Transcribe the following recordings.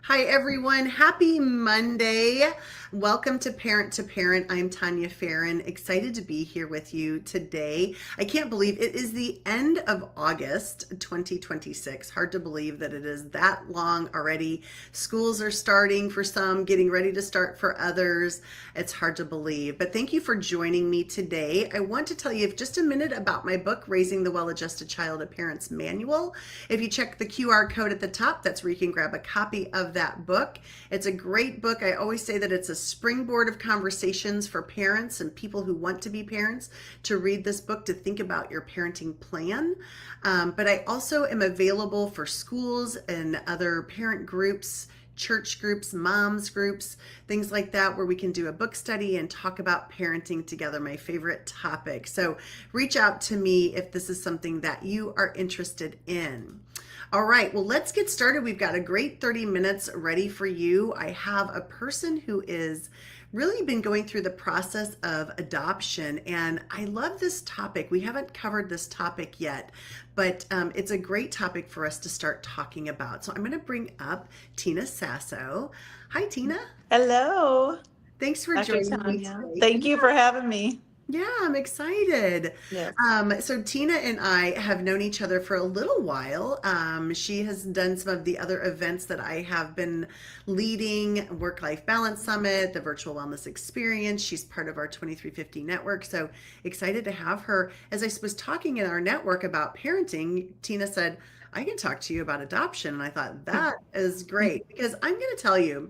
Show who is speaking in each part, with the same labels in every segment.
Speaker 1: Hi, everyone. Happy Monday. Welcome to Parent to Parent. I'm Tanya Farron. Excited to be here with you today. I can't believe it is the end of August 2026. Hard to believe that it is that long already. Schools are starting for some, getting ready to start for others. It's hard to believe. But thank you for joining me today. I want to tell you just a minute about my book, Raising the Well-Adjusted Child, a Parent's Manual. If you check the QR code at the top, that's where you can grab a copy of that book. It's a great book. I always say that it's a springboard of conversations for parents and people who want to be parents to read this book to think about your parenting plan. But I also am available for schools and other parent groups, church groups, moms groups, things like that, where we can do a book study and talk about parenting together, my favorite topic. So reach out to me if this is something that you are interested in. All right, well, let's get started. We've got a great 30 minutes ready for you. I have a person who is really been going through the process of adoption, and I love this topic. We haven't covered this topic yet, but it's a great topic for us to start talking about. So I'm going to bring up Tina Sasso. Hi, Tina.
Speaker 2: Hello,
Speaker 1: Thanks for
Speaker 2: Dr.
Speaker 1: joining me
Speaker 2: Tanya.
Speaker 1: today.
Speaker 2: Thank you for having me.
Speaker 1: Yeah, I'm excited.
Speaker 2: Yes.
Speaker 1: So Tina and I have known each other for a little while. She has done some of the other events that I have been leading, Work-Life Balance Summit, the Virtual Wellness Experience. She's part of our 2350 network. So excited to have her. As I was talking in our network about parenting, Tina said, I can talk to you about adoption. And I thought that is great because I'm going to tell you,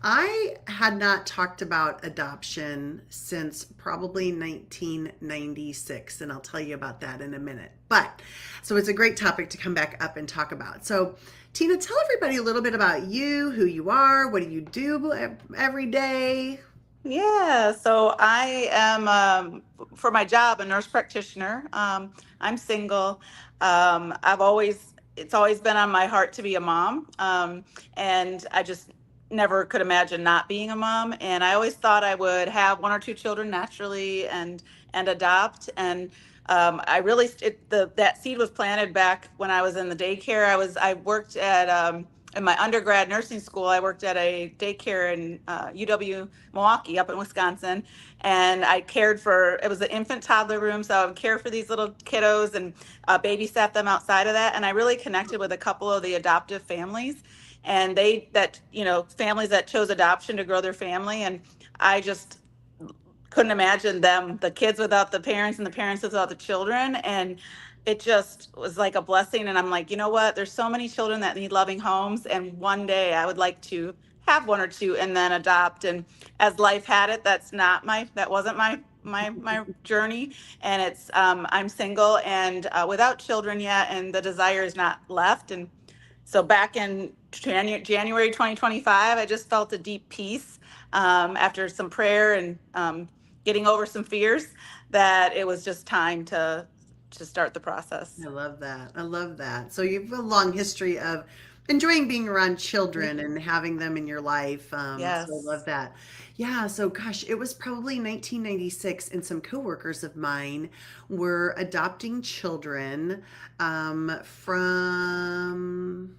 Speaker 1: I had not talked about adoption since probably 1996, and I'll tell you about that in a minute. But so it's a great topic to come back up and talk about. So, Tina, tell everybody a little bit about you, who you are, what do you do every day?
Speaker 2: Yeah, so I am, for my job, a nurse practitioner. I'm single. It's always been on my heart to be a mom. And I just never could imagine not being a mom. And I always thought I would have one or two children naturally and adopt. And I really, that seed was planted back when I was in the daycare. I worked in my undergrad nursing school. I worked at a daycare in UW Milwaukee up in Wisconsin. And I cared for, it was an infant toddler room. So I would care for these little kiddos and babysat them outside of that. And I really connected with a couple of the adoptive families and families that chose adoption to grow their family. And I just couldn't imagine them, the kids without the parents and the parents without the children. And it just was like a blessing. And I'm like, you know what? There's so many children that need loving homes. And one day I would like to have one or two and then adopt. And as life had it, that wasn't my journey. And I'm single and without children yet. And the desire is not left. And so back in January 2025, I just felt a deep peace after some prayer and getting over some fears that it was just time to start the process.
Speaker 1: I love that. I love that. So you have a long history of enjoying being around children and having them in your life. So I love
Speaker 2: Yes.
Speaker 1: that. Yeah. So gosh, it was probably 1996, and some coworkers of mine were adopting children from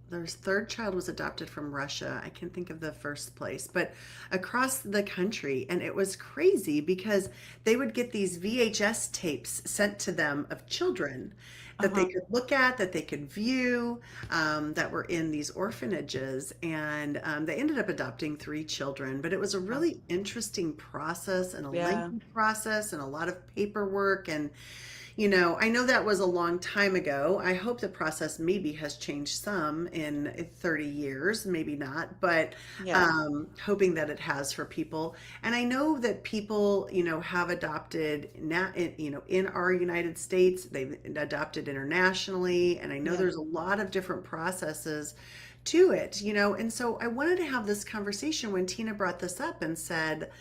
Speaker 1: their third child was adopted from Russia. I can't think of the first place, but across the country. And it was crazy because they would get these VHS tapes sent to them of children that they
Speaker 2: Uh-huh.
Speaker 1: could look at, that they could view, that were in these orphanages. And they ended up adopting three children, but it was a
Speaker 2: Oh,
Speaker 1: really interesting process and a
Speaker 2: yeah.
Speaker 1: lengthy process and a lot of paperwork. And I know that was a long time ago. I hope the process maybe has changed some in 30 years, maybe not, but
Speaker 2: Yeah.
Speaker 1: hoping that it has for people. And I know that people, have adopted in our United States, they've adopted internationally, and I know
Speaker 2: Yeah.
Speaker 1: there's a lot of different processes to it, and so I wanted to have this conversation when Tina brought this up and said,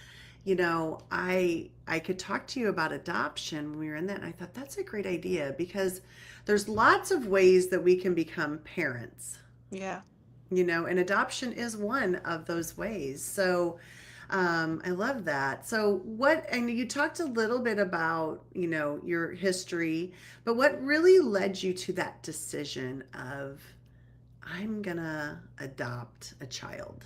Speaker 1: I could talk to you about adoption when we were in that. And I thought that's a great idea because there's lots of ways that we can become parents,
Speaker 2: Yeah.
Speaker 1: and adoption is one of those ways. So I love that. So and you talked a little bit about, your history, but what really led you to that decision of, I'm gonna adopt a child.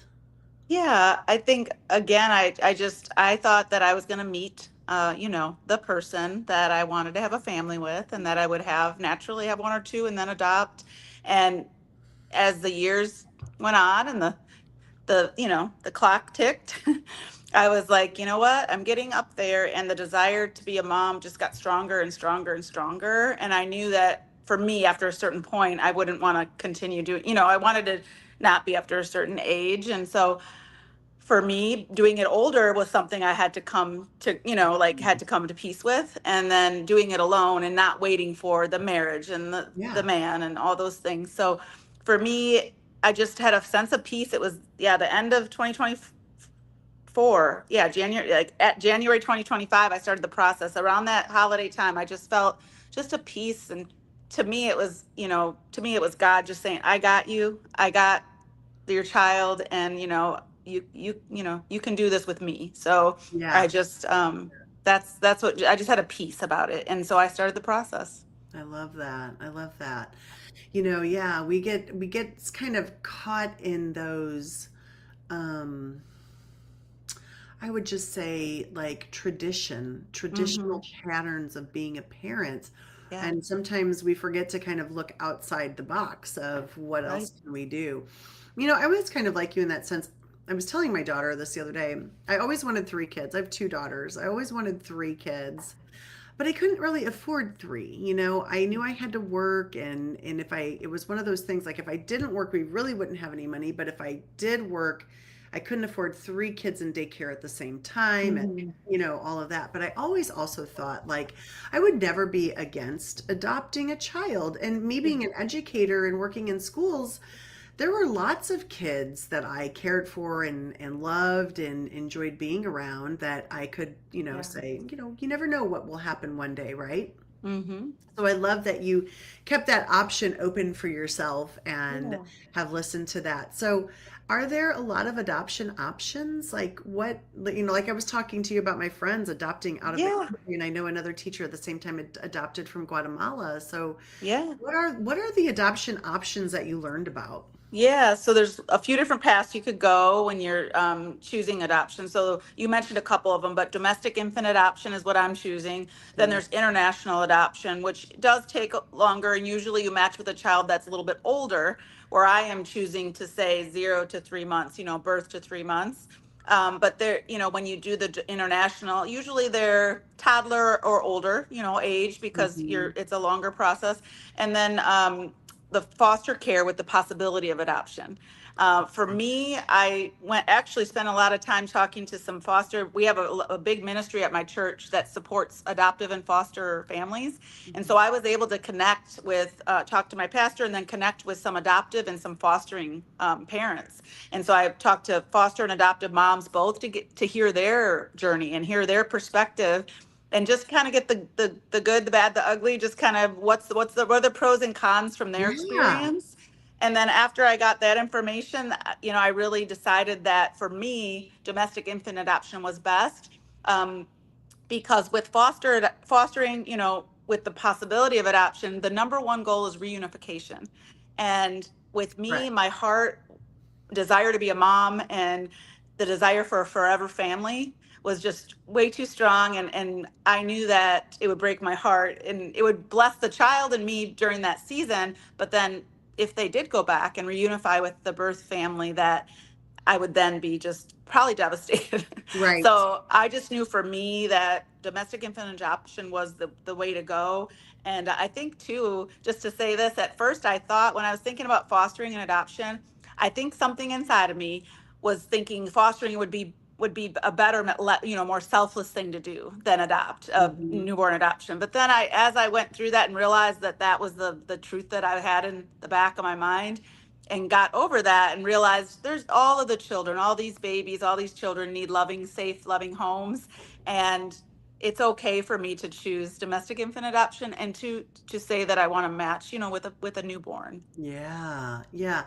Speaker 2: Yeah, I think again, I thought that I was going to meet, the person that I wanted to have a family with, and that I would have naturally have one or two, and then adopt. And as the years went on, and the clock ticked, I was like, you know what? I'm getting up there, and the desire to be a mom just got stronger and stronger and stronger. And I knew that for me, after a certain point, I wouldn't want to continue doing. I wanted to not be after a certain age, and so for me, doing it older was something I had to come to, like had to come to peace with, and then doing it alone and not waiting for the marriage and the
Speaker 1: Yeah.
Speaker 2: man and all those things. So for me, I just had a sense of peace. It was, yeah, the end of 2024. Yeah, January, like at January 2025, I started the process. Around that holiday time, I just felt just a peace. And to me it was God just saying, I got you. I got your child, and you can do this with me. So I
Speaker 1: Yeah.
Speaker 2: just that's what I just had a peace about it, and so I started the process.
Speaker 1: I love that. I love that. Yeah, we get kind of caught in those um I would just say like
Speaker 2: Mm-hmm.
Speaker 1: traditional patterns of being a parent.
Speaker 2: Yeah.
Speaker 1: And sometimes we forget to kind of look outside the box of what
Speaker 2: Right.
Speaker 1: else can we do. I was kind of like you in that sense. I was telling my daughter this the other day. I always wanted three kids. I have two daughters. I always wanted three kids, but I couldn't really afford three. I knew I had to work, and if it was one of those things like if I didn't work, we really wouldn't have any money, but if I did work, I couldn't afford three kids in daycare at the same time and
Speaker 2: Mm-hmm.
Speaker 1: all of that. But I always also thought like I would never be against adopting a child. And me being an educator and working in schools, there were lots of kids that I cared for and loved and enjoyed being around that I could,
Speaker 2: Yeah.
Speaker 1: say, you never know what will happen one day, right?
Speaker 2: Mm-hmm.
Speaker 1: So I love that you kept that option open for yourself and
Speaker 2: Yeah.
Speaker 1: have listened to that. So are there a lot of adoption options? Like what, like I was talking to you about my friends adopting out of the
Speaker 2: Yeah.
Speaker 1: country, and I know another teacher at the same time adopted from Guatemala. So
Speaker 2: Yeah.
Speaker 1: what are the adoption options that you learned about?
Speaker 2: Yeah, so there's a few different paths you could go when you're choosing adoption. So you mentioned a couple of them, but domestic infant adoption is what I'm choosing. Then
Speaker 1: Mm,
Speaker 2: there's international adoption, which does take longer, and usually you match with a child that's a little bit older, where I am choosing to say 0 to 3 months, birth to 3 months. But when you do the international, usually they're toddler or older, age, because
Speaker 1: mhm.
Speaker 2: it's a longer process. And then the foster care with the possibility of adoption. For me, I spent a lot of time talking to some foster. We have a big ministry at my church that supports adoptive and foster families, and
Speaker 1: Mhm.
Speaker 2: so I was able to talk to my pastor, and then connect with some adoptive and some fostering parents. And so I talked to foster and adoptive moms both to get to hear their journey and hear their perspective, and just kind of get the good, the bad, the ugly, just kind of what are the pros and cons from their
Speaker 1: Yeah,
Speaker 2: experience. And then after I got that information, I really decided that for me, domestic infant adoption was best. Um, because with fostering, with the possibility of adoption, the number one goal is reunification. And with me,
Speaker 1: right.
Speaker 2: my heart desire to be a mom and the desire for a forever family was just way too strong, and I knew that it would break my heart and it would bless the child and me during that season, but then if they did go back and reunify with the birth family, that I would then be just probably devastated.
Speaker 1: Right.
Speaker 2: So I just knew for me that domestic infant adoption was the way to go. And I think too, just to say this, at first I thought when I was thinking about fostering and adoption, I think something inside of me was thinking fostering would be a better, more selfless thing to do than adopt a
Speaker 1: Mhm.
Speaker 2: newborn adoption. But then as I went through that and realized that that was the truth that I had in the back of my mind, and got over that and realized there's all of the children, all these babies, all these children need loving, safe, loving homes. And it's okay for me to choose domestic infant adoption, and to say that I want to match, with a newborn.
Speaker 1: Yeah, yeah.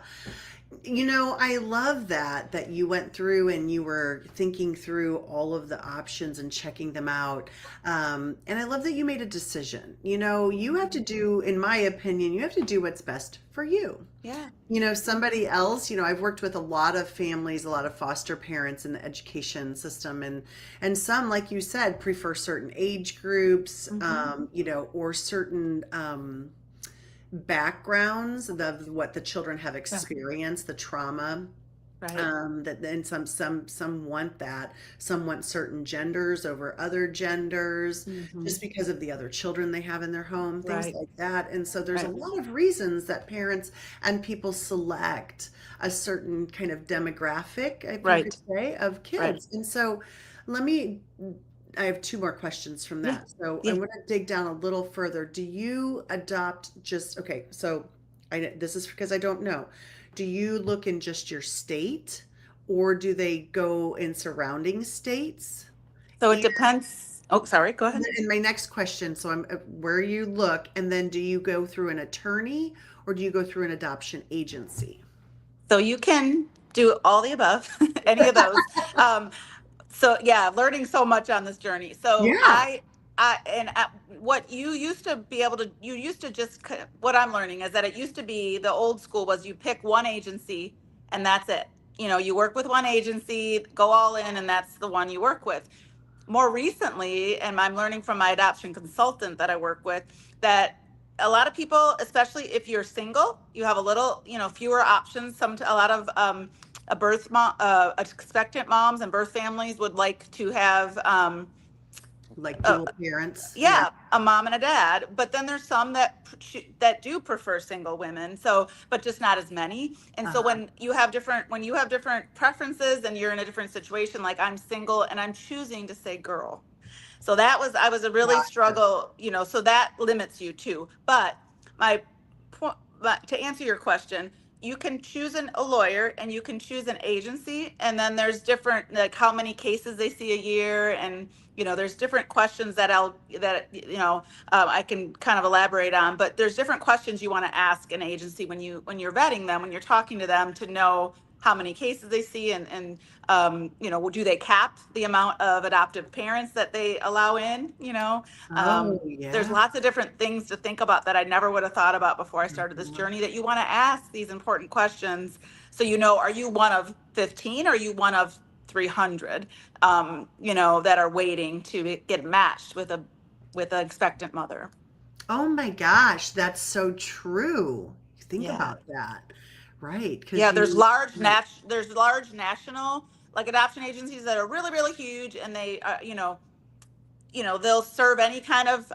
Speaker 1: I love that you went through and you were thinking through all of the options and checking them out. And I love that you made a decision. You have to
Speaker 2: Mhm.
Speaker 1: do, in my opinion, you have to do what's best for you.
Speaker 2: Yeah.
Speaker 1: Somebody else, I've worked with a lot of families, a lot of foster parents in the education system, and some, like you said, prefer certain age groups,
Speaker 2: Hmm.
Speaker 1: or certain backgrounds of what the children have
Speaker 2: Yeah.
Speaker 1: experienced, the trauma,
Speaker 2: Right.
Speaker 1: that then some want that, some want certain genders over other genders
Speaker 2: Hmm.
Speaker 1: just because of the other children they have in their home, things
Speaker 2: Right.
Speaker 1: like that. And so there's a
Speaker 2: Right.
Speaker 1: lot of reasons that parents and people select a certain kind of demographic, if you could
Speaker 2: Right.
Speaker 1: say, of
Speaker 2: Right.
Speaker 1: kids. And so let me I have two more questions from
Speaker 2: Yeah.
Speaker 1: that. So I
Speaker 2: Yeah.
Speaker 1: want to dig down a little further. Do you adopt just, okay, so this is because I don't know. Do you look in just your state, or do they go in surrounding states?
Speaker 2: So it
Speaker 1: And
Speaker 2: depends. Oh, sorry. Go ahead.
Speaker 1: my next question, so I'm where you look, and then do you go through an attorney or do you go through an adoption agency?
Speaker 2: So you can do all the above, any of those. Um, so yeah, learning so much on this journey. So
Speaker 1: Yeah,
Speaker 2: what you used to be able to, you used to just, what I'm learning is that it used to be the old school was you pick one agency and that's it. You work with one agency, go all in, and that's the one you work with. More recently, and I'm learning from my adoption consultant that I work with, that a lot of people, especially if you're single, you have a little, fewer options. A lot of expectant moms and birth families would like to have
Speaker 1: like
Speaker 2: a,
Speaker 1: dual parents. Yeah.
Speaker 2: yeah, a mom and a dad. But then there's some that do prefer single women. So, but just not as many. And so
Speaker 1: Uh-huh.
Speaker 2: when you have different preferences and you're in a different situation, like I'm single and I'm choosing to say girl. So I was a really
Speaker 1: Gotcha.
Speaker 2: struggle, so that limits you too. But my point, but to answer your question, you can choose a lawyer and you can choose an agency, and then there's different, like how many cases they see a year, and there's different questions that I can kind of elaborate on. But there's different questions you want to ask an agency when you're vetting them, when you're talking to them, to know how many cases they see, and do they cap the amount of adoptive parents that they allow in?
Speaker 1: Oh,
Speaker 2: There's
Speaker 1: yeah.
Speaker 2: lots of different things to think about that I never would have thought about before I started this
Speaker 1: Mhm.
Speaker 2: journey, that you want to ask these important questions. So, are you one of 15? Or are you one of 300, that are waiting to get matched with an expectant mother?
Speaker 1: Oh my gosh, that's so true. Think
Speaker 2: Yeah.
Speaker 1: about that. Right, because
Speaker 2: Yeah,
Speaker 1: you right.
Speaker 2: there's large national, like, adoption agencies that are really, really huge, and they they'll serve any kind of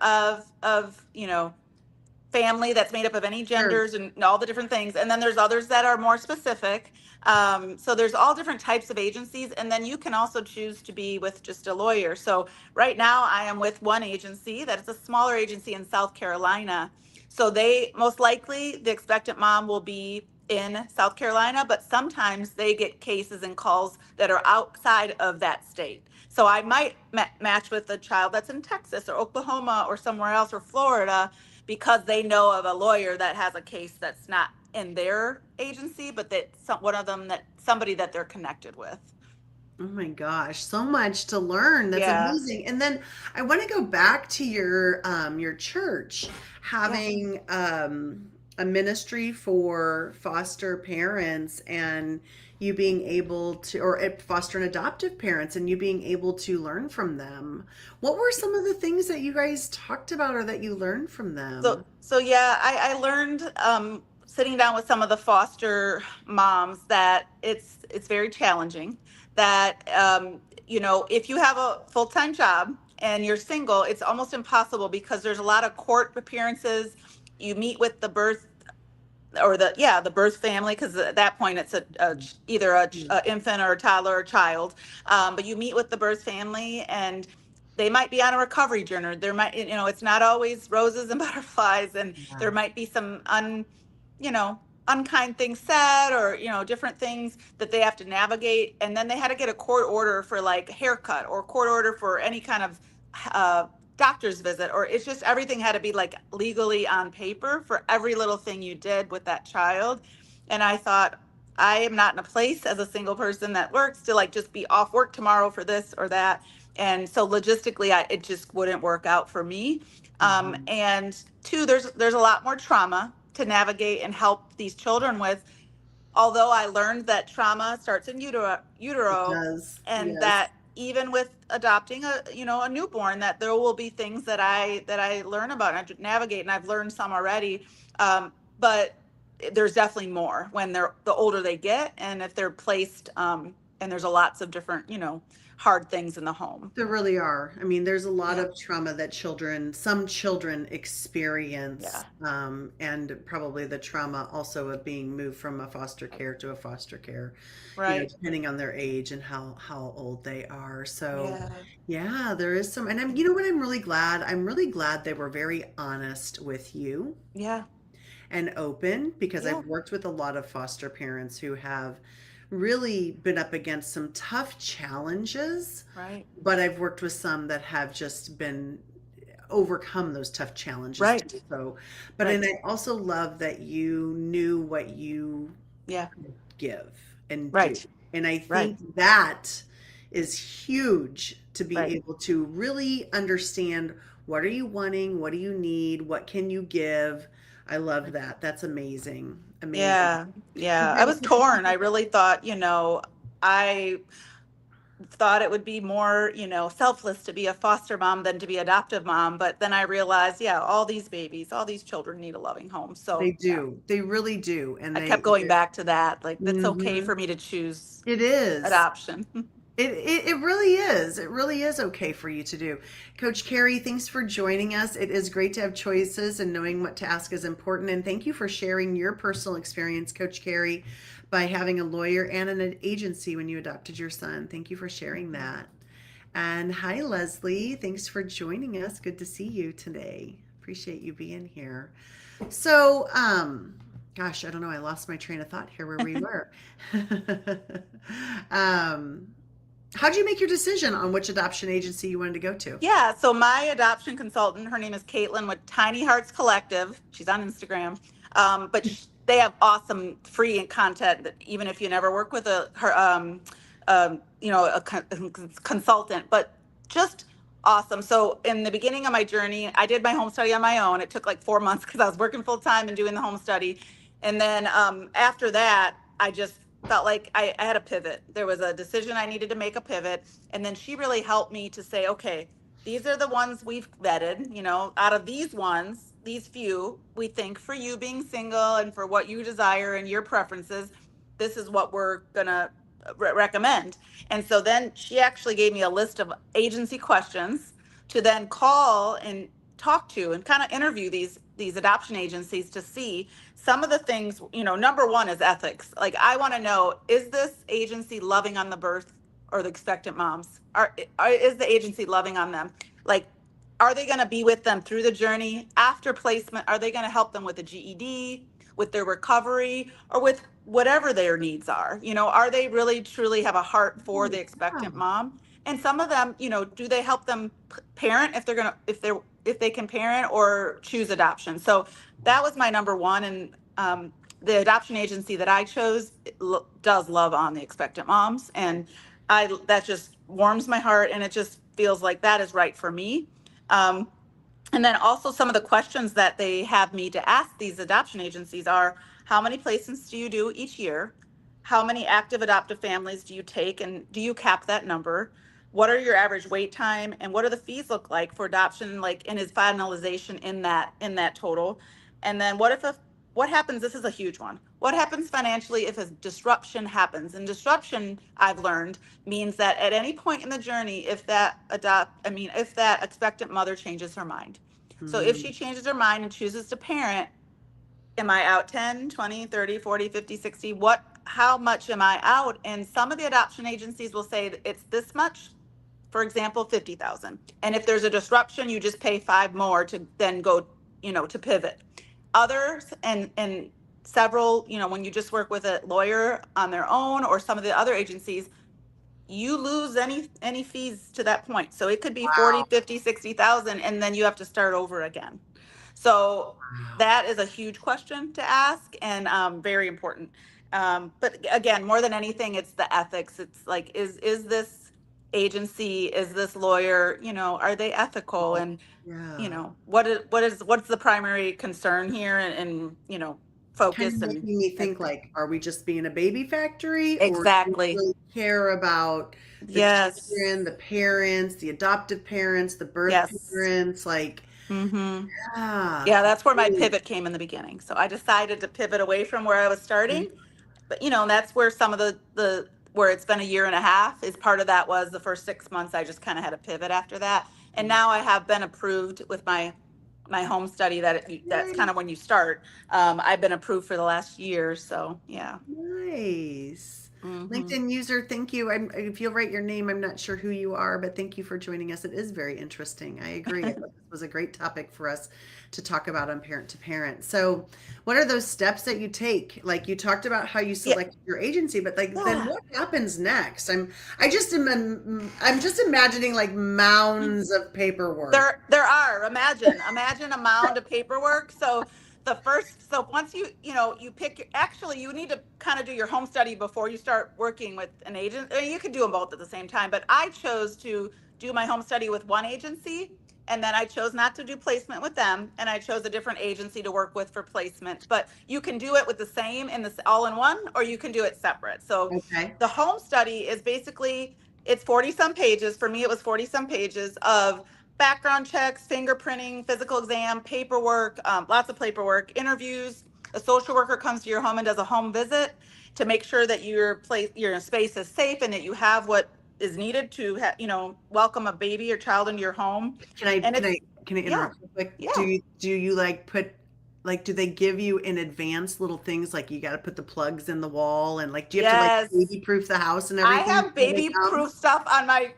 Speaker 2: family that's made up of any
Speaker 1: Sure.
Speaker 2: genders and all the different things. And then there's others that are more specific. So there's all different types of agencies. And then you can also choose to be with just a lawyer. So right now I am with one agency that is a smaller agency in South Carolina. So they, most likely, the expectant mom will be in South Carolina, but sometimes they get cases and calls that are outside of that state. So I might match with a child that's in Texas or Oklahoma or somewhere else, or Florida, because they know of a lawyer that has a case that's not in their agency, but that one of them, that somebody that they're connected with.
Speaker 1: Oh my gosh, so much to learn. That's
Speaker 2: Yeah.
Speaker 1: amazing. And then I want to go back to your church
Speaker 2: Yeah.
Speaker 1: having a ministry for foster parents, and you being able to, or foster and adoptive parents, and you being able to learn from them. What were some of the things that you guys talked about or that you learned from
Speaker 2: So,
Speaker 1: them?
Speaker 2: so yeah, I learned, sitting down with some of the foster moms, that it's very challenging. That if you have a full time job and you're single, it's almost impossible, because there's a lot of court appearances. You meet with the birth, or the birth family, because at that point it's either a infant or a toddler or child. But you meet with the birth family, and they might be on a recovery journey. There might, it's not always roses and butterflies, and there
Speaker 1: Yeah.
Speaker 2: might be some you know unkind things said, or different things that they have to navigate. And then they had to get a court order for, like, haircut, or court order for any kind of uh, doctor's visit, or it's just everything had to be, like, legally on paper for every little thing you did with that child. And I thought, I am not in a place as a single person that works to like just be off work tomorrow for this or that. And so logistically, it just wouldn't work out for me.
Speaker 1: Mhm.
Speaker 2: And two, there's a lot more trauma to navigate and help these children with, although I learned that trauma starts in
Speaker 1: It
Speaker 2: utero,
Speaker 1: does.
Speaker 2: and
Speaker 1: Yes.
Speaker 2: that even with adopting a newborn, that there will be things that I learn about and I navigate, and I've learned some already. But there's definitely more when the older they get, and if they're placed, and there's a lots of different hard things in the home.
Speaker 1: There really are. I mean, there's a lot
Speaker 2: Yeah,
Speaker 1: of trauma that some children
Speaker 2: yeah,
Speaker 1: experience, and probably the trauma also of being moved from a foster care to a foster care,
Speaker 2: right,
Speaker 1: depending on their age and how old they are. So,
Speaker 2: yeah,
Speaker 1: yeah, there is some, and you know what? I'm really glad they were very honest with you
Speaker 2: yeah,
Speaker 1: and open because
Speaker 2: yeah,
Speaker 1: I've worked with a lot of foster parents who have really been up against some tough challenges,
Speaker 2: right,
Speaker 1: but I've worked with some that have just been overcome those tough challenges too.
Speaker 2: right,
Speaker 1: So, but and
Speaker 2: right,
Speaker 1: I also love that you knew what you
Speaker 2: yeah,
Speaker 1: give and do.
Speaker 2: right,
Speaker 1: And I
Speaker 2: right,
Speaker 1: think that is huge to be
Speaker 2: right.
Speaker 1: able to really understand what are you wanting, what do you need, what can you give. I love that. That's amazing. Amazing.
Speaker 2: Yeah, yeah. I
Speaker 1: Okay.
Speaker 2: was torn. I really thought, I thought it would be more, selfless to be a foster mom than to be adoptive mom. But then I realized, yeah, all these babies, all these children need a loving home.
Speaker 1: They
Speaker 2: So yeah,
Speaker 1: do. They really do. And
Speaker 2: I kept going back to that. Like, it's okay
Speaker 1: mhm.
Speaker 2: for me to choose
Speaker 1: It is.
Speaker 2: adoption.
Speaker 1: It really is. It really is okay for you to do. Coach Carrie, thanks for joining us. It is great to have choices and knowing what to ask is important. And thank you for sharing your personal experience, Coach Carrie, by having a lawyer and an agency when you adopted your son. Thank you for sharing that. And hi, Leslie. Thanks for joining us. Good to see you today. Appreciate you being here. So, gosh, I don't know. I lost my train of thought here where we were. um, How'd you make your decision on which adoption agency you wanted to go to?
Speaker 2: Yeah, so my adoption consultant, her name is Caitlin with Tiny Hearts Collective. She's on Instagram, but they have awesome free content that even if you never work with a consultant, but just awesome. So in the beginning of my journey, I did my home study on my own. It took like 4 months because I was working full time and doing the home study, and then after that, I just felt like I had a pivot. There was a decision I needed to make a pivot, and then she really helped me to say, okay, these are the ones we've vetted, out of these ones, these few, we think for you being single and for what you desire and your preferences, this is what we're going to recommend. And so then she actually gave me a list of agency questions to then call and talk to and kind of interview these adoption agencies to see some of the things. Number one is ethics. Like, I want to know, is this agency loving on the birth or the expectant moms? Is the agency loving on them? Like, are they going to be with them through the journey after placement? Are they going to help them with a GED, with their recovery, or with whatever their needs are? Are they really truly have a heart for
Speaker 1: Oh,
Speaker 2: the expectant
Speaker 1: yeah.
Speaker 2: mom? And some of them, do they help them parent if they can parent or choose adoption? So that was my number one. And the adoption agency that I chose does love on the expectant moms, and that just warms my heart, and it just feels like that is right for me. Um, and then also some of the questions that they have me to ask these adoption agencies are, how many placements do you do each year? How many active adoptive families do you take, and do you cap that number? What are your average wait time, and what do the fees look like for adoption, like, and is finalization in that total? And then what happens, this is a huge one. What happens financially if a disruption happens? And disruption, I've learned, means that at any point in the journey, if that expectant mother changes her mind. So if
Speaker 1: Mm,
Speaker 2: she changes her mind and chooses to parent, am I out 10, 20, 30, 40, 50, 60? How much am I out? And some of the adoption agencies will say that it's this much, for example, 50,000. And if there's a disruption, you just pay five more to then go, to pivot. Others, and several, when you just work with a lawyer on their own, or some of the other agencies, you lose any fees to that point. So it could be 40,
Speaker 1: wow.
Speaker 2: 50, 60,000, and then you have to start over again. So
Speaker 1: Wow.
Speaker 2: that is a huge question to ask, and very important. But again, more than anything, it's the ethics. It's like, is this agency, is this lawyer, are they ethical?
Speaker 1: Oh,
Speaker 2: And
Speaker 1: yeah.
Speaker 2: what's the primary concern here, and
Speaker 1: Kind of
Speaker 2: focus and
Speaker 1: making me think
Speaker 2: everything.
Speaker 1: like, are we just being a baby factory, or do we
Speaker 2: Exactly.
Speaker 1: really care about the
Speaker 2: Yes.
Speaker 1: children, the parents, the adoptive parents, the birth
Speaker 2: Yes.
Speaker 1: parents? Like,
Speaker 2: Mm-hmm.
Speaker 1: yeah,
Speaker 2: Yeah, that's where my
Speaker 1: really.
Speaker 2: pivot came in the beginning. So I decided to pivot away from where I was starting. But and that's where some of the where it's been a year and a half is part of that. Was the first 6 months I just kind of had a pivot after that. And
Speaker 1: Mhm.
Speaker 2: now I have been approved with my home study, that's kind
Speaker 1: Yay.
Speaker 2: of when you start. I've been approved for the last year, so yeah.
Speaker 1: Nice.
Speaker 2: Hmm.
Speaker 1: LinkedIn user, thank you. If you'll write your name, I'm not sure who you are, but thank you for joining us. It is very interesting. I agree. I thought this was a great topic for us to talk about on Parent to Parent. So, what are those steps that you take? Like you talked about how you
Speaker 2: Yeah.
Speaker 1: selected your agency, but like then
Speaker 2: Yeah.
Speaker 1: what happens next? I'm just imagining like mounds of paperwork.
Speaker 2: There are, imagine a mound of paperwork. So once you pick actually you need to kind of do your home study before you start working with an agent. I mean, you can do them both at the same time, but I chose to do my home study with one agency, and then I chose not to do placement with them, and I chose a different agency to work with for placement. But you can do it with the same in this all in one, or you can do it separate. So
Speaker 1: Okay.
Speaker 2: the home study is basically, it's 40 some pages. For me, it was 40 some pages of background checks, fingerprinting, physical exam, paperwork, lots of paperwork, interviews. A social worker comes to your home and does a home visit to make sure that your space is safe and that you have what is needed to welcome a baby or child into your home.
Speaker 1: Can I
Speaker 2: And
Speaker 1: can I
Speaker 2: it's
Speaker 1: can I
Speaker 2: yeah,
Speaker 1: interrupt real quick?
Speaker 2: yeah,
Speaker 1: Do you like put like do they give you in advance little things like you got to put the plugs in the wall and like do you have to like
Speaker 2: yes.
Speaker 1: baby proof the house and
Speaker 2: I
Speaker 1: everything
Speaker 2: have
Speaker 1: before they
Speaker 2: baby
Speaker 1: come?
Speaker 2: proof stuff on my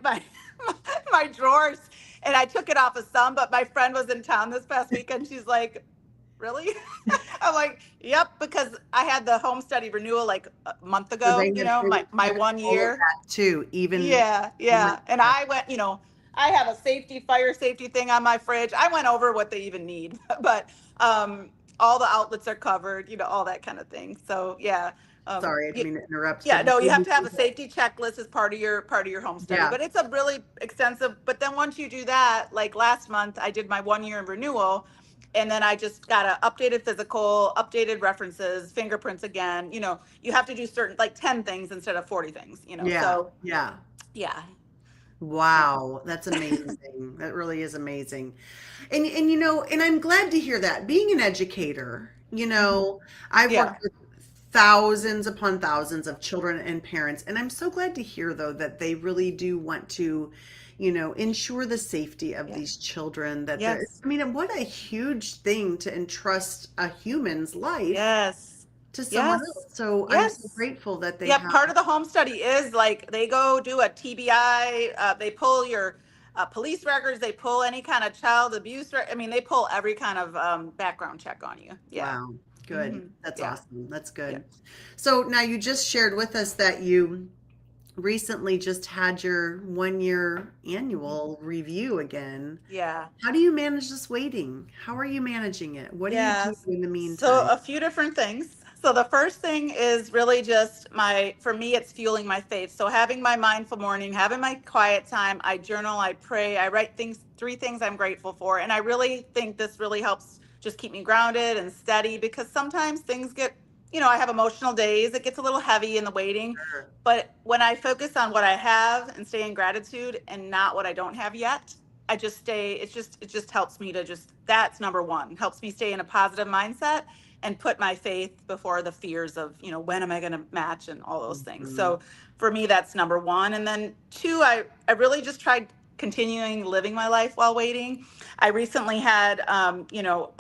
Speaker 2: my drawers, and I took it off of some. But my friend was in town this past weekend. She's like, "Really?" I'm like, "Yep," because I had the home study renewal like a month
Speaker 1: So
Speaker 2: ago.
Speaker 1: they would
Speaker 2: My
Speaker 1: check
Speaker 2: one
Speaker 1: all of
Speaker 2: year.
Speaker 1: that too, even
Speaker 2: Yeah,
Speaker 1: oh my
Speaker 2: yeah. And
Speaker 1: God.
Speaker 2: I went. I have a fire safety thing on my fridge. I went over what they even need, but all the outlets are covered. All that kind of thing. So yeah.
Speaker 1: Sorry, I didn't
Speaker 2: Yeah,
Speaker 1: mean to interrupt,
Speaker 2: yeah,
Speaker 1: but
Speaker 2: no, you have
Speaker 1: baby
Speaker 2: to have a
Speaker 1: proof.
Speaker 2: safety checklist as part of your home study.
Speaker 1: Yeah.
Speaker 2: But it's a really extensive. But then once you do that, like last month, I did my 1 year renewal, and then I just got a updated physical, updated references, fingerprints again. You have to do certain like 10 things instead of 40 things.
Speaker 1: Yeah.
Speaker 2: So
Speaker 1: Yeah.
Speaker 2: yeah, yeah,
Speaker 1: Wow, that's amazing. That really is amazing. And and I'm glad to hear that. Being an educator,
Speaker 2: hmm,
Speaker 1: I've
Speaker 2: yeah,
Speaker 1: worked with thousands upon thousands of children and parents, and I'm so glad to hear though that they really do want to, ensure the safety of
Speaker 2: yeah,
Speaker 1: these children that they're
Speaker 2: yes,
Speaker 1: I mean, what a huge thing to entrust a human's life
Speaker 2: yes,
Speaker 1: to someone else.
Speaker 2: yes,
Speaker 1: So I'm so
Speaker 2: yes.
Speaker 1: grateful that they
Speaker 2: Yeah,
Speaker 1: have.
Speaker 2: part of the home study is like they go do a TBI. They pull your police records. They pull any kind of child abuse. I mean, they pull every kind of background check on you. Yeah.
Speaker 1: Wow, good.
Speaker 2: Hmm.
Speaker 1: That's
Speaker 2: Yeah.
Speaker 1: awesome. That's
Speaker 2: Yeah.
Speaker 1: good. So now you just shared with us that you recently just had your 1 year
Speaker 2: Hmm.
Speaker 1: annual review again.
Speaker 2: Yeah.
Speaker 1: How do you manage this waiting? How are you managing it? What do you do
Speaker 2: Yes.
Speaker 1: in the
Speaker 2: So
Speaker 1: meantime?
Speaker 2: a few different things. So the first thing is really just for me, it's fueling my faith. So having my mindful morning, having my quiet time, I journal, I pray, I write 3 things I'm grateful for. And I really think this really helps just keep me grounded and steady, because sometimes things I have emotional days. It gets a little heavy in the waiting.
Speaker 1: Sure.
Speaker 2: But when I focus on what I have and stay in gratitude and not what I don't have yet, I just stay. It just helps me to just, that's number one. Helps me stay in a positive mindset and put my faith before the fears of, when am I going to match and all those things.
Speaker 1: Mhm.
Speaker 2: So for me, that's number one. And then two, I really just tried continuing living my life while waiting. I recently had,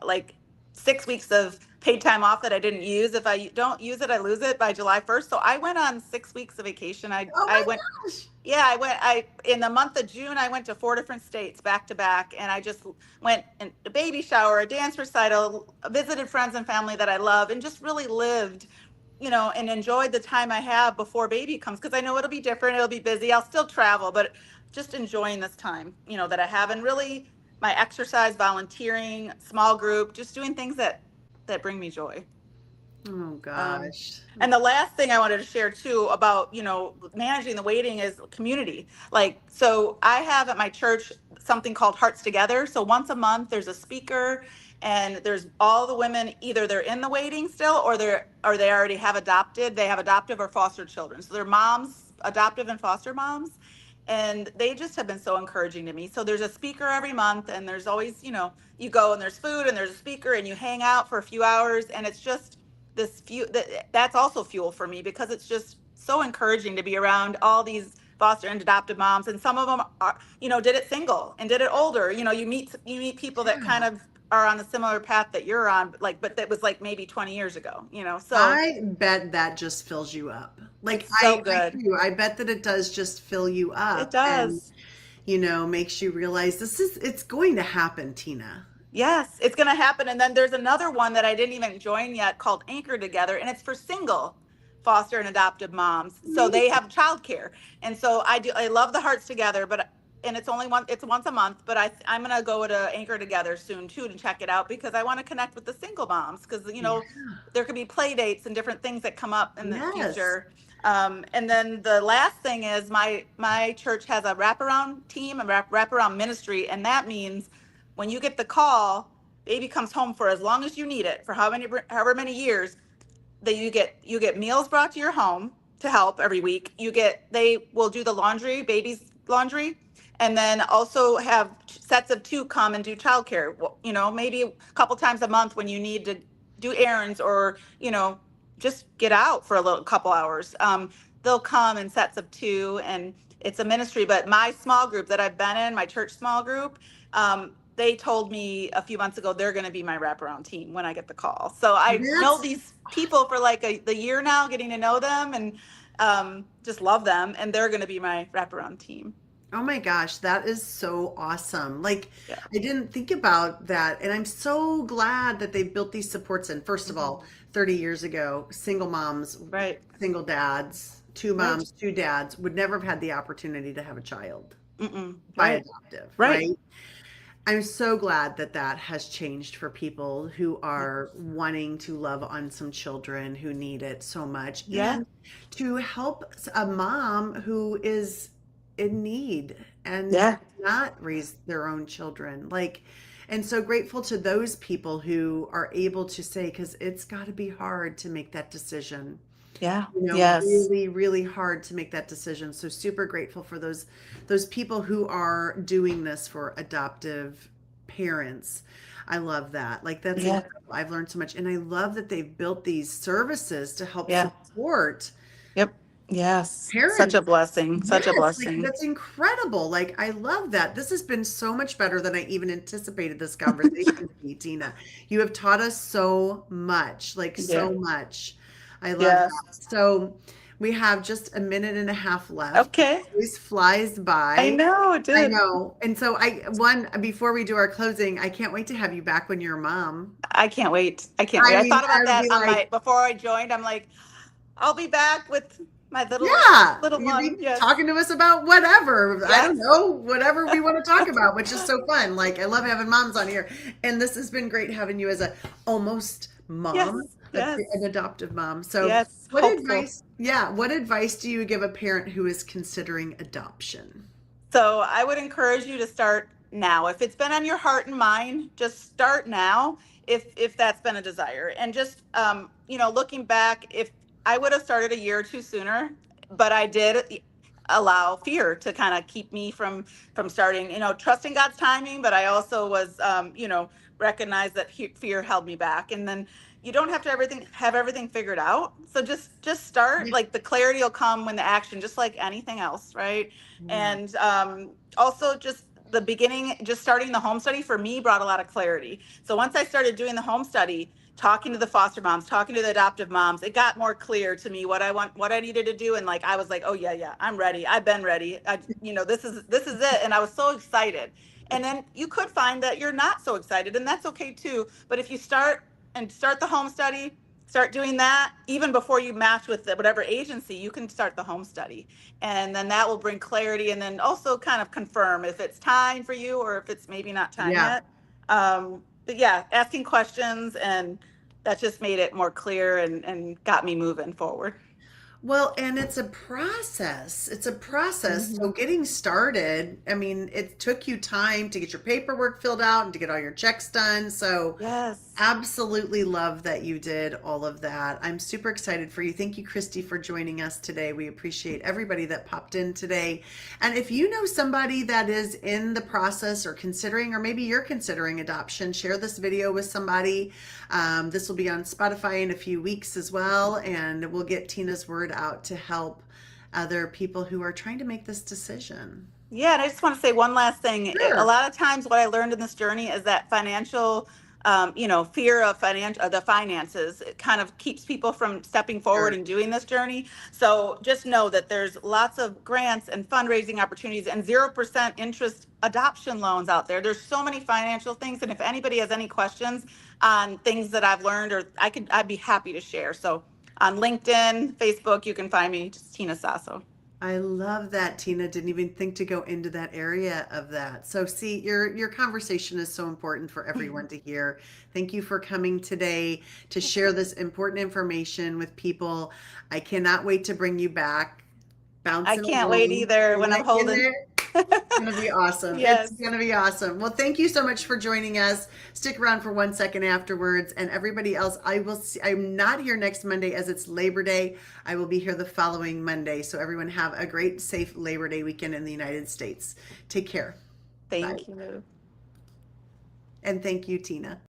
Speaker 2: like 6 weeks of paid time off that I didn't use. If I don't use it, I lose it by July 1st. So I went on 6 weeks of vacation. I
Speaker 1: Oh
Speaker 2: I
Speaker 1: my
Speaker 2: went
Speaker 1: gosh.
Speaker 2: yeah, I in the month of June I went to 4 different states back to back, and I just went in a baby shower, a dance recital, visited friends and family that I love, and just really lived, and enjoyed the time I have before baby comes, because I know it'll be different, it'll be busy, I'll still travel, but just enjoying this time, that I have, and really my exercise, volunteering, small group, just doing things that bring me joy.
Speaker 1: Oh
Speaker 2: Um,
Speaker 1: gosh.
Speaker 2: and the last thing I wanted to share too about, managing the waiting is community. Like, so I have at my church something called Hearts Together. So once a month, there's a speaker, and there's all the women, either they're in the waiting still, or they already have adopted. They have adoptive or foster children. So they're moms, adoptive and foster moms. And they just have been so encouraging to me. So there's a speaker every month, and there's always, you go and there's food and there's a speaker, and you hang out for a few hours, and it's just this fuel that's also fuel for me, because it's just so encouraging to be around all these foster and adoptive moms, and some of them are, did it single and did it older. You meet people that kind
Speaker 1: Yeah.
Speaker 2: of are on a similar path that you're on, like, but that was like maybe 20 years ago, so
Speaker 1: I bet that just fills you up. Like
Speaker 2: it's
Speaker 1: I,
Speaker 2: so
Speaker 1: I
Speaker 2: good.
Speaker 1: do. I bet that it does just fill you
Speaker 2: It
Speaker 1: up and,
Speaker 2: does.
Speaker 1: makes you realize it's going to happen, Tina.
Speaker 2: Yes, it's going to happen. And then there's another one that I didn't even join yet called Anchor Together, and it's for single foster and adoptive moms. So they have childcare. And so I love the Hearts Together, but and it's once a month, but I'm going to go to Anchor Together soon too to check it out, because I want to connect with the single moms, because there could be play dates and different things that come up in the
Speaker 1: Yes.
Speaker 2: future. And then the last thing is my church has a wraparound team, a wraparound ministry, and that means when you get the call, baby comes home for as long as you need it, for however many years, that you get meals brought to your home to help every week. They will do the laundry, baby's laundry, and then also have sets of two come and do childcare. Maybe a couple times a month when you need to do errands, or just get out for a little couple hours. They'll come in sets of two, and it's a ministry. But my small group that I've been in, my church small group, they told me a few months ago they're going to be my wraparound team when I get the call. So I know
Speaker 1: That's
Speaker 2: these people for like the year now, getting to know them, and just love them, and they're going to be my wraparound team.
Speaker 1: Oh my gosh, that is so awesome. Like,
Speaker 2: Yeah.
Speaker 1: I didn't think about that. And I'm so glad that they built these supports in. First of
Speaker 2: Mhm.
Speaker 1: all, 30 years ago, single moms,
Speaker 2: Right.
Speaker 1: single dads, two
Speaker 2: Right.
Speaker 1: moms, two dads would never have had the opportunity to have a child
Speaker 2: Mm-mm.
Speaker 1: by
Speaker 2: Right.
Speaker 1: adoptive,
Speaker 2: Right.
Speaker 1: right? I'm so glad that that has changed for people who
Speaker 2: Yeah.
Speaker 1: are wanting to love on some children who need it so much,
Speaker 2: Yeah.
Speaker 1: and to help a mom who is in need and
Speaker 2: Yeah.
Speaker 1: not raise their own children. Like, and so grateful to those people who are able to say, because it's got to be hard to make that decision,
Speaker 2: Yeah. Yes.
Speaker 1: really, really hard to make that decision. So super grateful for those people who are doing this for adoptive parents. I love that. Like that's
Speaker 2: Yeah.
Speaker 1: incredible. I've learned so much. And I love that they've built these services to help
Speaker 2: Yeah.
Speaker 1: support
Speaker 2: Yep. Yes. Such a
Speaker 1: parents.
Speaker 2: blessing. Such a
Speaker 1: Yes, like
Speaker 2: blessing.
Speaker 1: that's incredible. Like I love that. This has been so much better than I even anticipated this conversation to be, Tina. You have taught us so much, like
Speaker 2: Yeah.
Speaker 1: so much. I love
Speaker 2: Yes.
Speaker 1: that. So we have just a minute and a half left. It
Speaker 2: Okay.
Speaker 1: always flies
Speaker 2: I
Speaker 1: by.
Speaker 2: know it
Speaker 1: I
Speaker 2: did.
Speaker 1: know. And so one before we do our closing, I can't wait to have you back when you're a mom.
Speaker 2: I can't wait. I can't wait.
Speaker 1: I
Speaker 2: I
Speaker 1: mean,
Speaker 2: thought about
Speaker 1: I would
Speaker 2: that
Speaker 1: be
Speaker 2: on
Speaker 1: like,
Speaker 2: my before I joined. I'm like, I'll be back with my little
Speaker 1: yeah,
Speaker 2: little
Speaker 1: you'd be
Speaker 2: one. Yes.
Speaker 1: talking to us about whatever. I don't
Speaker 2: Yes.
Speaker 1: know, whatever we want to talk about, which is so fun. Like I love having moms on here, and this has been great having you as a almost mom,
Speaker 2: Yes. Yes.
Speaker 1: an adoptive mom. So,
Speaker 2: Yes.
Speaker 1: what
Speaker 2: Hopeful.
Speaker 1: advice? Yeah, what advice do you give a parent who is considering adoption?
Speaker 2: So I would encourage you to start now. If it's been on your heart and mind, just start now. If that's been a desire, and just looking back, if I would have started a year or two sooner, but I did allow fear to kind of keep me from starting. Trusting God's timing, but I also was recognize that fear held me back. And then you don't have to have everything figured out. So just start.
Speaker 1: Yeah,
Speaker 2: Like the clarity will come when the action, just like anything else, right?
Speaker 1: yeah,
Speaker 2: And also just the beginning, just starting the home study for me brought a lot of clarity. So once I started doing the home study, talking to the foster moms, talking to the adoptive moms, it got more clear to me what I needed to do. And like I was like, oh yeah, yeah, I'm ready. I've been ready. This is it. And I was so excited. And then you could find that you're not so excited, and that's okay too. But if you start the home study, start doing that even before you match with whatever agency, you can start the home study, and then that will bring clarity, and then also kind of confirm if it's time for you or if it's maybe not time
Speaker 1: yeah.
Speaker 2: yet. But yeah, asking questions, and that just made it more clear and got me moving forward.
Speaker 1: Well, and it's a process. It's a process.
Speaker 2: Hmm.
Speaker 1: So getting started, I mean, it took you time to get your paperwork filled out and to get all your checks done. So
Speaker 2: Yes.
Speaker 1: absolutely love that you did all of that. I'm super excited for you. Thank you, Christy, for joining us today. We appreciate everybody that popped in today. And if you know somebody that is in the process or considering, or maybe you're considering adoption, share this video with somebody. This will be on Spotify in a few weeks as well, and we'll get Tina's word out to help other people who are trying to make this decision.
Speaker 2: Yeah, and I just want to say one last thing. A
Speaker 1: Sure.
Speaker 2: lot of times, what I learned in this journey is that fear of the finances, it kind of keeps people from stepping forward
Speaker 1: Sure.
Speaker 2: and doing this journey. So just know that there's lots of grants and fundraising opportunities and 0% interest adoption loans out there. There's so many financial things, and if anybody has any questions on things that I've learned, I'd be happy to share. So on LinkedIn, Facebook, you can find me, just Tina Sasso.
Speaker 1: I love that, Tina. Didn't even think to go into that area of that. So see, your conversation is so important for everyone to hear. Thank you for coming today to share this important information with people. I cannot wait to bring you back,
Speaker 2: I
Speaker 1: bouncing
Speaker 2: can't wait
Speaker 1: along.
Speaker 2: either when I'm
Speaker 1: Right in
Speaker 2: holding.
Speaker 1: there. Gonna be awesome. It's
Speaker 2: Yes.
Speaker 1: gonna be awesome. Well, thank you so much for joining us. Stick around for 1 second afterwards, and everybody else. I will see. I'm not here next Monday as it's Labor Day. I will be here the following Monday. So everyone have a great, safe Labor Day weekend in the United States. Take care. Bye.
Speaker 2: Thank you.
Speaker 1: And thank you, Tina.